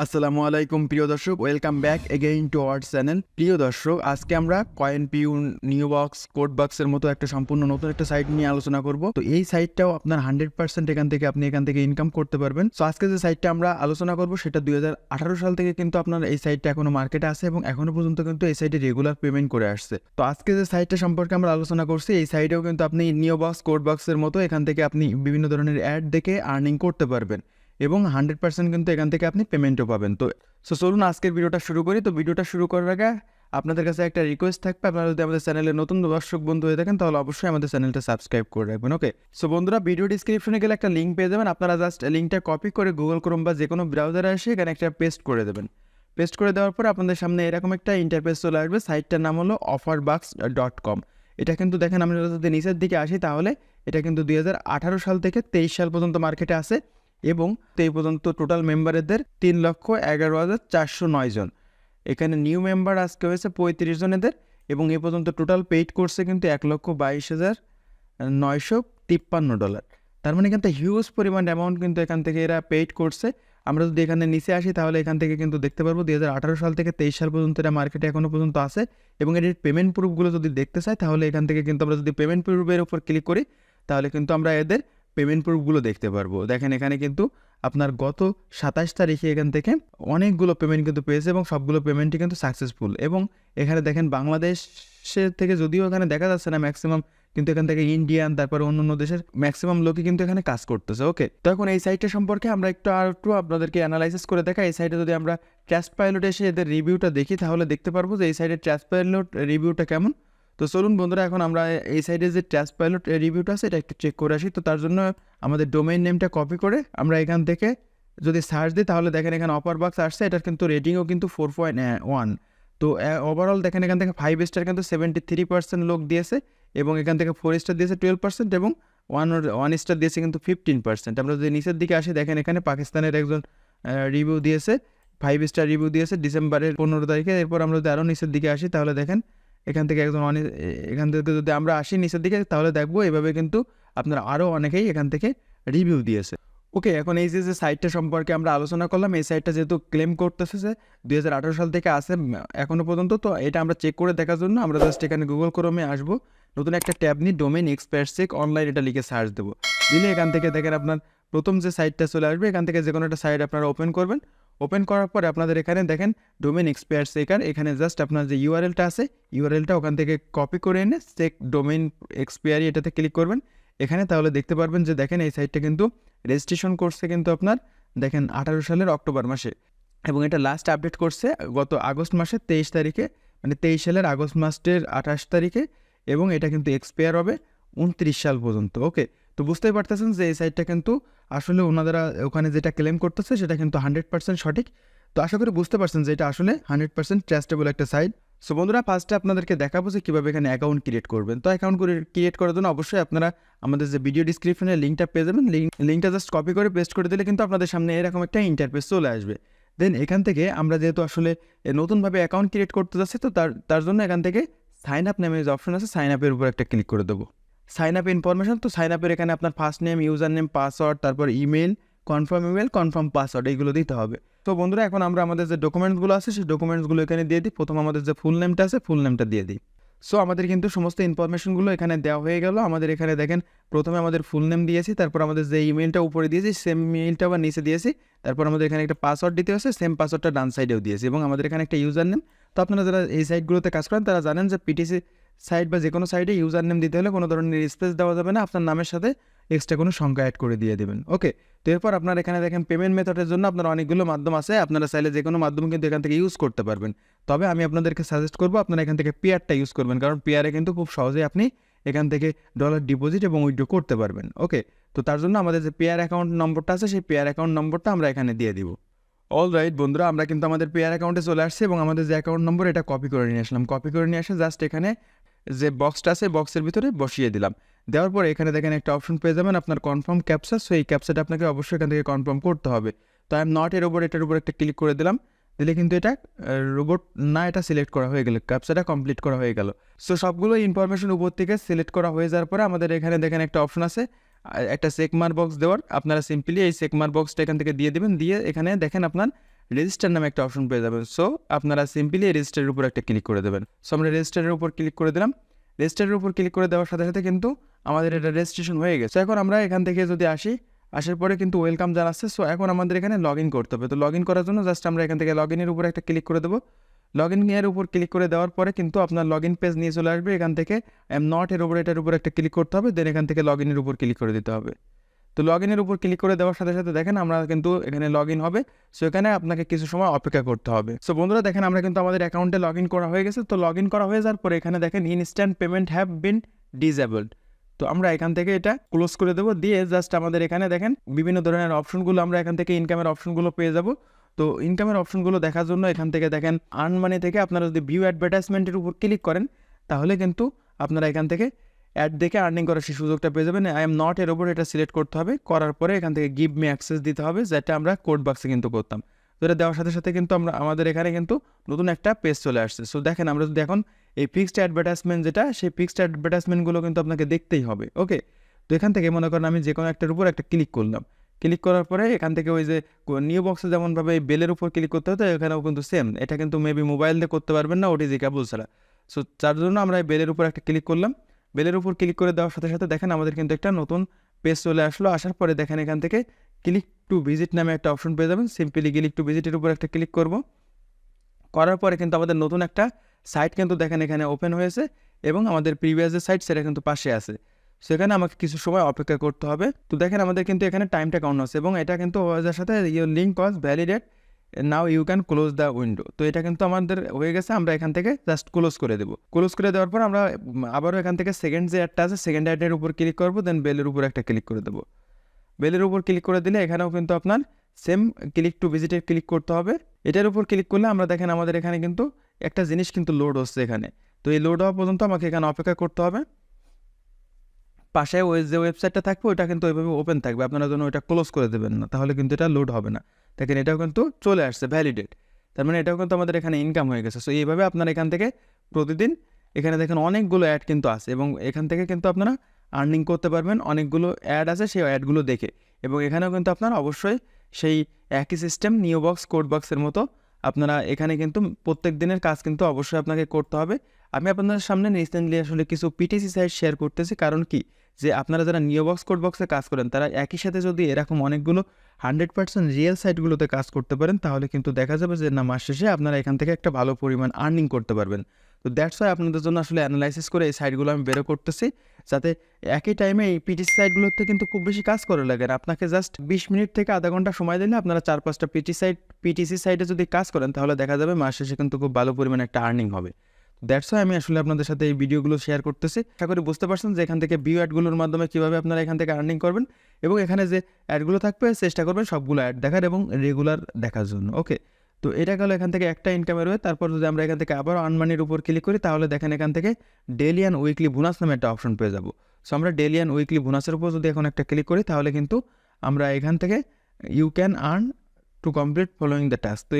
আসসালামু আলাইকুম প্রিয় দর্শক, welcome back again to our channel. প্রিয় দর্শক, আজকে আমরা কয়েন পিউ, নিওবক্স, কোডবাক্সের মতো একটা সম্পূর্ণ নতুন একটা সাইট নিয়ে আলোচনা করব। তো এই সাইটটাও আপনার 100% এখান থেকে ইনকাম করতে পারবেন। সো আজকে যে সাইটটা আমরা আলোচনা করব সেটা 2018 সাল থেকে কিন্তু আপনার এই সাইটটা এখনো মার্কেটে আছে এবং এখনো পর্যন্ত কিন্তু এই সাইটে রেগুলার পেমেন্ট করে আসছে। তো আজকে যে সাইটটা সম্পর্কে আমরা আলোচনা করছি, এই সাইটেও কিন্তু আপনি নিওবক্স, কোডবাক্সের মতো এখান থেকে আপনি বিভিন্ন ধরনের অ্যাড দেখে আর্নিং করতে পারবেন এবং 100% কিন্তু এখান থেকে আপনি পেমেন্টও পাবেন। তো চলুন আজকের ভিডিওটা শুরু করি। তো ভিডিওটা শুরু করার আগে আপনাদের কাছে একটা রিকোয়েস্ট থাকবে, আপনারা যদি আমাদের চ্যানেলে নতুন দর্শক বন্ধু হয়ে থাকেন তাহলে অবশ্যই আমাদের চ্যানেলটা সাবস্ক্রাইব করে রাখবেন। ওকে, সো বন্ধুরা, ভিডিও ডিসক্রিপশনে গেলে একটা লিঙ্ক পেয়ে যাবেন। আপনারা জাস্ট লিঙ্কটা কপি করে গুগল ক্রোম বা যে কোনো ব্রাউজারে এসে এখানে একটা পেস্ট করে দেবেন। পেস্ট করে দেওয়ার পর আপনাদের সামনে এরকম একটা ইন্টারফেস চলে আসবে। সাইটটার নাম হলো offersbux.com। এটা কিন্তু দেখেন, আমরা যদি নিচের দিকে আসি তাহলে এটা কিন্তু 2018 সাল থেকে 23 সাল পর্যন্ত মার্কেটে আছে এবং এই পর্যন্ত টোটাল মেম্বারদের 3,11,409 জন। এখানে নিউ মেম্বার আজকে হয়েছে 35 জন এদের এবং এ পর্যন্ত টোটাল পেইড করছে কিন্তু $1,22,953। তার মানে এখান থেকে হিউজ পরিমাণ অ্যামাউন্ট কিন্তু এখান থেকে এরা পেইড করছে। আমরা যদি এখানে নিচে আসি তাহলে এখান থেকে কিন্তু দেখতে পারবো 2018 সাল থেকে 23 সাল পর্যন্ত এরা মার্কেটে এখনও পর্যন্ত আছে এবং এর পেমেন্ট প্রুফগুলো যদি দেখতে চাই তাহলে এখান থেকে কিন্তু আমরা যদি পেমেন্ট প্রুফের উপর ক্লিক করি তাহলে কিন্তু আমরা এদের পেমেন্ট প্রুফগুলো দেখতে পারবো। দেখেন, এখানে কিন্তু আপনার গত 27 তারিখে এখান থেকে অনেকগুলো পেমেন্ট কিন্তু পেয়েছে এবং সবগুলো পেমেন্টই কিন্তু সাকসেসফুল। এবং এখানে দেখেন, বাংলাদেশের থেকে যদিও এখানে দেখা যাচ্ছে না ম্যাক্সিমাম, কিন্তু এখান থেকে ইন্ডিয়ান তারপরে অন্য দেশের ম্যাক্সিমাম লোকই কিন্তু এখানে কাজ করতেছে। ওকে, তো এখন এই সাইটটা সম্পর্কে আমরা একটু আপনাদেরকে অ্যানালাইসিস করে দেখা। এই সাইটে যদি আমরা ট্রাস্ট পাইলটে এসে এদের রিভিউটা দেখি তাহলে দেখতে পারবো যে এই সাইটের ট্রাস্ট পাইলট রিভিউটা কেমন। তো চলুন বন্ধুরা, এখন আমরা এই সাইডে যে ট্রাস্ট পাইলট রিভিউটা আছে এটা একটু চেক করে আসি। তো তার জন্য আমাদের ডোমেইন নেমটা কপি করে আমরা এখান থেকে যদি সার্চ দিই তাহলে দেখেন এখানে অফারবাক্স আসছে। এটার কিন্তু রেটিংও কিন্তু 4.1। তো ওভারঅল দেখেন এখান থেকে 5 স্টার কিন্তু 73% লোক দিয়েছে এবং এখান থেকে 4 স্টার দিয়েছে 12% এবং 1 স্টার দিয়েছে কিন্তু 15%। আমরা যদি নিচের দিকে আসি দেখেন এখানে পাকিস্তানের একজন রিভিউ দিয়েছে, 5 স্টার রিভিউ দিয়েছে ডিসেম্বরের 15 তারিখে। এরপর আমরা যদি আরও নিচের দিকে আসি তাহলে দেখেন এখান থেকে এখান থেকে যদি আমরা আসি নিচের দিকে তাহলে দেখবো এভাবে কিন্তু আপনারা আরও অনেকেই এখান থেকে রিভিউ দিয়েছে। ওকে, এখন এই যে সাইটটা সম্পর্কে আমরা আলোচনা করলাম, এই সাইটটা যেহেতু ক্লেম করতেছে যে 2018 সাল থেকে আছে এখনও পর্যন্ত, তো এটা আমরা চেক করে দেখার জন্য আমরা জাস্ট এখানে গুগল ক্রোমে আসবো, নতুন একটা ট্যাব নিয়ে ডোমেইন এক্সপার্ট চেক অনলাইন এটা লিখে সার্চ দেবো। দিলে এখান থেকে দেখেন আপনার প্রথম যে সাইটটা চলে আসবে, এখান থেকে যে কোনো একটা সাইট আপনারা ওপেন করবেন। ওপেন করার পরে আপনাদের এখানে দেখেন ডোমেইন এক্সপায়ার চেকার, এখানে জাস্ট আপনার যে ইউআরএলটা আছে ইউআরএলটা ওখান থেকে কপি করে এনে চেক ডোমেইন এক্সপায়ারি এটাতে ক্লিক করবেন এখানে। তাহলে দেখতে পারবেন যে দেখেন এই সাইটটা কিন্তু রেজিস্ট্রেশন করছে কিন্তু আপনার দেখেন 18 সালের অক্টোবর মাসে এবং এটা লাস্ট আপডেট করছে গত আগস্ট মাসের 23 তারিখে, মানে 23 সালের আগস্ট মাসের 28 তারিখে এবং এটা কিন্তু এক্সপায়ার হবে 29 সাল পর্যন্ত। ওকে, তো বুঝতেই পারতেছেন যে এই সাইটটা কিন্তু আসলে ওনারা ওখানে যেটা ক্লেম করতেছে সেটা কিন্তু 100% সঠিক। তো আশা করি বুঝতে পারছেন যে এটা আসলে 100% ট্রাস্টেবল একটা সাইট। সো বন্ধুরা, ফার্স্টে আপনাদেরকে দেখাবো যে কীভাবে এখানে অ্যাকাউন্ট ক্রিয়েট করবেন। তো অ্যাকাউন্ট ক্রিয়েট করার জন্য অবশ্যই আপনারা আমাদের যে ভিডিও ডিসক্রিপশনে লিঙ্কটা পেয়ে যাবেন, লিঙ্কটা জাস্ট কপি করে পেস্ট করে দিলে কিন্তু আপনাদের সামনে এরকম একটা ইন্টারফেস চলে আসবে। দেন এখান থেকে আমরা যেহেতু আসলে নতুনভাবে অ্যাকাউন্ট ক্রিয়েট করতে যাচ্ছি, তো তার জন্য এখান থেকে সাইন আপ নামে যে অপশন আছে সাইন আপের উপর একটা ক্লিক করে দেবো। সাইন আপ ইনফরমেশন, তো সাইন আপের এখানে আপনার first name, user name, password, তারপর ইমেল, কনফার্ম পাসওয়ার্ড এইগুলো দিতে হবে। তো বন্ধুরা, এখন আমরা আমাদের যে ডকুমেন্টসগুলো আছে সেই ডকুমেন্টসগুলো এখানে দিয়ে দিই। প্রথম আমাদের যে ফুল নেমটা আছে ফুল নেমটা দিয়ে দিই। সো আমাদের কিন্তু সমস্ত ইনফরমেশনগুলো এখানে দেওয়া হয়ে গেল। আমাদের এখানে দেখেন প্রথমে আমাদের ফুল নেম দিয়েছি, তারপর আমাদের যে ইমেলটা উপরে দিয়েছি সেম ইমেলটা আবার নিচে দিয়েছি, তারপর আমাদের এখানে একটা পাসওয়ার্ড দিতে হচ্ছে, সেম পাসওয়ার্ডটা ডান সাইডেও দিয়েছি এবং আমাদের এখানে একটা ইউজার নেম। তো আপনারা যারা এই সাইটগুলোতে কাজ করেন তারা জানেন যে পিটিসি সাইট বা যে কোনো সাইটে ইউজার নেম দিতে হলে কোনো ধরনের স্পেস দেওয়া যাবে না, আপনার নামের সাথে এক্সট্রা কোনো সংখ্যা অ্যাড করে দিয়ে দেবেন। ওকে, তো এরপর আপনার এখানে দেখেন পেমেন্ট মেথডের জন্য আপনার অনেকগুলো মাধ্যম আছে, আপনারা চাইলে যে কোনো মাধ্যম কিন্তু এখান থেকে ইউজ করতে পারবেন। তবে আমি আপনাদেরকে সাজেস্ট করবো আপনারা এখান থেকে পেয়ারটা ইউজ করবেন, কারণ পেয়ারে কিন্তু খুব সহজেই আপনি এখান থেকে ডলার ডিপোজিট এবং উইথড্র করতে পারবেন। ওকে, তো তার জন্য আমাদের যে পেয়ার অ্যাকাউন্ট নম্বরটা আছে সেই পেয়ার অ্যাকাউন্ট নম্বরটা আমরা এখানে দিয়ে দিব। অলরাইট বন্ধুরা, আমরা কিন্তু আমাদের পেয়ার অ্যাকাউন্টে চলে আসছি এবং আমাদের যে অ্যাকাউন্ট নম্বর এটা কপি করে নিয়ে আসলাম। কপি করে নিয়ে আসে জাস্ট এখানে যে বক্সটা আছে বক্সের ভিতরে বসিয়ে দিলাম। দেওয়ার পরে এখানে দেখেন একটা অপশন পেয়ে যাবেন আপনার কনফার্ম ক্যাপচা। সো এই ক্যাপচাটা আপনাকে অবশ্যই এখান থেকে কনফার্ম করতে হবে। তো আই এম নট এর উপর এটার উপর একটা ক্লিক করে দিলাম, দিলে কিন্তু এটা রোবট না, এটা সিলেক্ট করা হয়ে গেল, ক্যাপচাটা কমপ্লিট করা হয়ে গেল। সো সবগুলো ইনফরমেশন উপর থেকে সিলেক্ট করা হয়ে যাওয়ার পরে আমাদের এখানে দেখেন একটা অপশন আছে একটা চেকমার্ক বক্স দেওয়ার। আপনারা সিম্পলি এই চেকমার্ক বক্সটা এখান থেকে দিয়ে দেবেন, দিয়ে এখানে দেখেন আপনার রেজিস্টার নামে একটা অপশন পেয়ে যাবেন। সো আপনারা সিম্পলি এই রেজিস্টারের উপর একটা ক্লিক করে দেবেন। সো আমরা রেজিস্টারের উপর ক্লিক করে দিলাম। রেজিস্টারের উপর ক্লিক করে দেওয়ার সাথে সাথে কিন্তু আমাদের এটা রেজিস্ট্রেশন হয়ে গেছে। এখন আমরা এখান থেকে যদি আসার পরে কিন্তু ওয়েলকাম জানাচ্ছে। সো এখন আমাদের এখানে লগ ইন করতে হবে। তো লগ ইন করার জন্য জাস্ট আমরা এখান থেকে লগ ইনের উপর একটা ক্লিক করে দেবো। লগ ইনের উপর ক্লিক করে দেওয়ার পরে কিন্তু আপনার লগ ইন পেজ নিয়ে চলে আসবে। এখান থেকে এম নট এর উপর এটার উপর একটা ক্লিক করতে হবে, দেন এখান থেকে লগ ইনের উপর ক্লিক করে দিতে হবে। তো লগ ইনের উপর ক্লিক করে দেওয়ার সাথে সাথে দেখেন আমরা কিন্তু এখানে লগ ইন হবে। সো এখানে আপনাকে কিছু সময় অপেক্ষা করতে হবে। সো বন্ধুরা দেখেন আমরা কিন্তু আমাদের অ্যাকাউন্টে লগ ইন করা হয়ে গেছে। তো লগ ইন করা হয়ে যাওয়ার পরে এখানে দেখেন instant payment have been disabled. তো আমরা এখান থেকে এটা ক্লোজ করে দেবো, দিয়ে জাস্ট আমাদের এখানে দেখেন বিভিন্ন ধরনের অপশনগুলো আমরা এখান থেকে ইনকামের অপশনগুলো পেয়ে যাব। তো ইনকামের অপশনগুলো দেখার জন্য এখান থেকে দেখেন আর্ন মানি থেকে আপনারা যদি ভিউ অ্যাডভার্টাইজমেন্টের উপর ক্লিক করেন তাহলে কিন্তু আপনারা এখান থেকে অ্যাড দেখে আর্নিং করার সেই সুযোগটা পেয়ে যাবেন। আই এম নট এর ওপর এটা সিলেক্ট করতে হবে, করার পরে এখান থেকে গিভ মি অ্যাক্সেস দিতে হবে, যেটা আমরা কোড বক্সে কিন্তু করতাম। তো এটা দেওয়ার সাথে সাথে কিন্তু আমাদের এখানে কিন্তু নতুন একটা পেজ চলে আসছে। সো দেখেন আমরা যদি এখন এই ফিক্সড অ্যাডভার্টাইজমেন্ট যেটা, সেই ফিক্সড অ্যাডভার্টাইজমেন্টগুলো কিন্তু আপনাকে দেখতেই হবে। ওকে, তো এখান থেকে মনে করেন আমি যে কোনো একটার উপর একটা ক্লিক করলাম। ক্লিক করার পরে এখান থেকে ওই যে নিউ বক্সে যেমনভাবে বেলের উপর ক্লিক করতে হতো, এখানেও কিন্তু সেম। এটা কিন্তু মেবি মোবাইল দিয়ে করতে পারবেন না, ওটিজি কেবল ছাড়া। সো তার জন্য আমরা এই বেলের উপর একটা ক্লিক করলাম। বেলের উপর ক্লিক করে দেওয়ার সাথে সাথে দেখেন আমাদের কিন্তু একটা নতুন পেজ চলে আসলো। আসার পরে দেখেন এখান থেকে ক্লিক টু ভিজিট নামে একটা অপশন পেয়ে যাবেন। সিম্পলি ক্লিক টু ভিজিটের উপর একটা ক্লিক করব। করার পরে কিন্তু আমাদের নতুন একটা সাইট কিন্তু দেখেন এখানে ওপেন হয়েছে, এবং আমাদের প্রিভিয়াস যে সাইট সেটা কিন্তু পাশে আছে। সেখানে আমাকে কিছু সময় অপেক্ষা করতে হবে। তো দেখেন আমাদের কিন্তু এখানে টাইমটা কাউন্ট হচ্ছে, এবং এটা কিন্তু ওয়াজের সাথে your link was validate, now you can close the window. তো এটা কিন্তু আমাদের হয়ে গেছে, আমরা এখান থেকে জাস্ট ক্লোজ করে দেবো। ক্লোজ করে দেওয়ার পর আমরা আবারও এখান থেকে সেকেন্ড যে অ্যাডটা আছে সেকেন্ড অ্যাডের উপর ক্লিক করবো, দেন বেলের উপর একটা ক্লিক করে দেবো। বেলের উপর ক্লিক করে দিলে এখানেও কিন্তু আপনার সেম ক্লিক টু ভিজিটে ক্লিক করতে হবে। এটার উপর ক্লিক করলে আমরা দেখেন আমাদের এখানে কিন্তু একটা জিনিস কিন্তু লোড হচ্ছে এখানে। তো এই লোড হওয়া পর্যন্ত আমাকে এখানে অপেক্ষা করতে হবে। পাশে ওই যে ওয়েবসাইটটা থাকবে ওইটা কিন্তু ওইভাবে ওপেন থাকবে, আপনারা যেন ওইটা ক্লোজ করে দেবেন না, তাহলে কিন্তু এটা লোড হবে না। দেখেন এটাও কিন্তু চলে আসছে ভ্যালিডেট, তার মানে এটাও কিন্তু আমাদের এখানে ইনকাম হয়ে গেছে। সো এইভাবে আপনারা এখান থেকে প্রতিদিন এখানে দেখেন অনেকগুলো অ্যাড কিন্তু আছে, এবং এখান থেকে কিন্তু আপনারা আর্নিং করতে পারবেন। অনেকগুলো অ্যাড আছে সেই অ্যাডগুলো দেখে, এবং এখানেও কিন্তু আপনারা অবশ্যই সেই একই সিস্টেম নিওবক্স কোড বক্সের মতো আপনারা এখানে কিন্তু প্রত্যেক দিনের কাজ কিন্তু অবশ্যই আপনাকে করতে হবে। আমি আপনাদের সামনে রিসেন্টলি আসলে কিছু পিটিসি সাইট শেয়ার করতেছি, কারণ কি যে আপনারা যারা নিওবক্স কোড বক্সে কাজ করেন তারা একই সাথে যদি এরকম অনেকগুলো 100% রিয়েল সাইটগুলোতে কাজ করতে পারেন, তাহলে কিন্তু দেখা যাবে যে না মাস শেষে আপনারা এখান থেকে একটা ভালো পরিমাণ আর্নিং করতে পারবেন। তো দ্যাটস ওয়াই আপনাদের জন্য আসলে অ্যানালাইসিস করে এই সাইটগুলো আমি বেরো করতেছি, যাতে একই টাইমে এই পিটিসি সাইটগুলোতে কিন্তু খুব বেশি কাজ করে লাগে না। আপনাকে জাস্ট 20 মিনিট থেকে আধা ঘন্টা সময় দিলে আপনারা 4-5টা পিটিসি সাইটে যদি কাজ করেন, তাহলে দেখা যাবে মাস শেষে কিন্তু খুব ভালো পরিমাণে একটা আর্নিং হবে। দ্যাটস ওয়াই আমি আসলে আপনাদের সাথে এই ভিডিওগুলো শেয়ার করতেছি। আশা করি বুঝতে পারছেন যে এখান থেকে ভিউ অ্যাডগুলোর মাধ্যমে কীভাবে আপনারা এখান থেকে আর্নিং করবেন, এবং এখানে যে অ্যাডগুলো থাকবে চেষ্টা করবেন সবগুলো অ্যাড দেখার এবং রেগুলার দেখার জন্য। ওকে, তো এটা গেলো এখান থেকে একটা ইনকামের ওয়ে। তারপর যদি আমরা এখান থেকে আবার আর্ন মানির উপর ক্লিক করি, তাহলে দেখেন এখান থেকে ডেইলি অ্যান্ড উইকলি বোনাস নামে একটা অপশন পেয়ে যাবো। সো আমরা ডেইলি অ্যান্ড উইকলি বোনাসের উপর যদি এখন একটা ক্লিক করি, তাহলে কিন্তু আমরা এখান থেকে you can earn to complete following the task. তো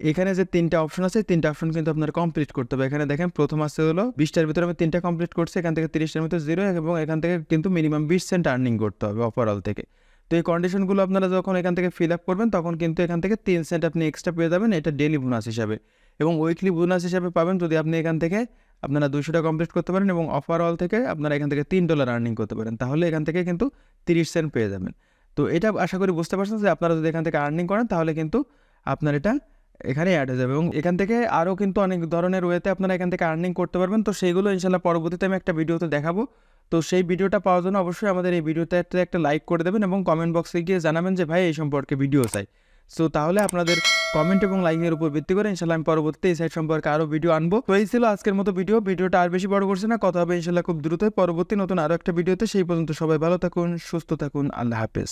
এখানে যে 3টা অপশন আছে, 3টা অপশন কিন্তু আপনার কমপ্লিট করতে হবে। এখানে দেখেন প্রথম আছে হলো 20টার ভিতরে আমি 3টা কমপ্লিট করছি, এখান থেকে 30টার ভিতরে 0, এবং এখান থেকে কিন্তু মিনিমাম 20 সেন্ট আর্নিং করতে হবে ওভারঅল থেকে। তো এই কন্ডিশনগুলো আপনারা যখন এখান থেকে ফিল আপ করবেন, তখন কিন্তু এখান থেকে 3 সেন্ট আপনি এক্সট্রা পেয়ে যাবেন, এটা ডেইলি বোনাস হিসাবে, এবং উইকলি বোনাস হিসাবে পাবেন যদি আপনি এখান থেকে আপনারা 200টা কমপ্লিট করতে পারেন, এবং ওভারঅল থেকে আপনারা এখান থেকে $3 আর্নিং করতে পারেন, তাহলে এখান থেকে কিন্তু 30 সেন্ট পেয়ে যাবেন। তো এটা আশা করি বুঝতে পারছেন যে আপনারা যদি এখান থেকে আর্নিং করেন, তাহলে কিন্তু আপনার এটা এখানে অ্যাড হয়ে যাবে, এবং এখান থেকে আরও কিন্তু অনেক ধরনের ওয়েতে আপনারা এখান থেকে আর্নিং করতে পারবেন। তো সেইগুলো ইনশাল্লাহ পরবর্তীতে আমি একটা ভিডিওতে দেখাবো। তো সেই ভিডিওটা পাওয়ার জন্য অবশ্যই আমাদের এই ভিডিওতে একটা লাইক করে দেবেন, এবং কমেন্ট বক্সে গিয়ে জানাবেন যে ভাই এই সম্পর্কে ভিডিও চাই। সো তাহলে আপনাদের কমেন্ট এবং লাইকের উপর ভিত্তি করে ইনশাল্লাহ আমি পরবর্তীতে এই সাইট সম্পর্কে আরও ভিডিও আনবো। তো এই ছিল আজকের মতো ভিডিওটা আর বেশি বড় করছে না, কথা হবে ইনশাল্লাহ খুব দ্রুতই পরবর্তী নতুন আরও একটা ভিডিওতে। সেই পর্যন্ত সবাই ভালো থাকুন, সুস্থ থাকুন, আল্লাহ হাফেজ।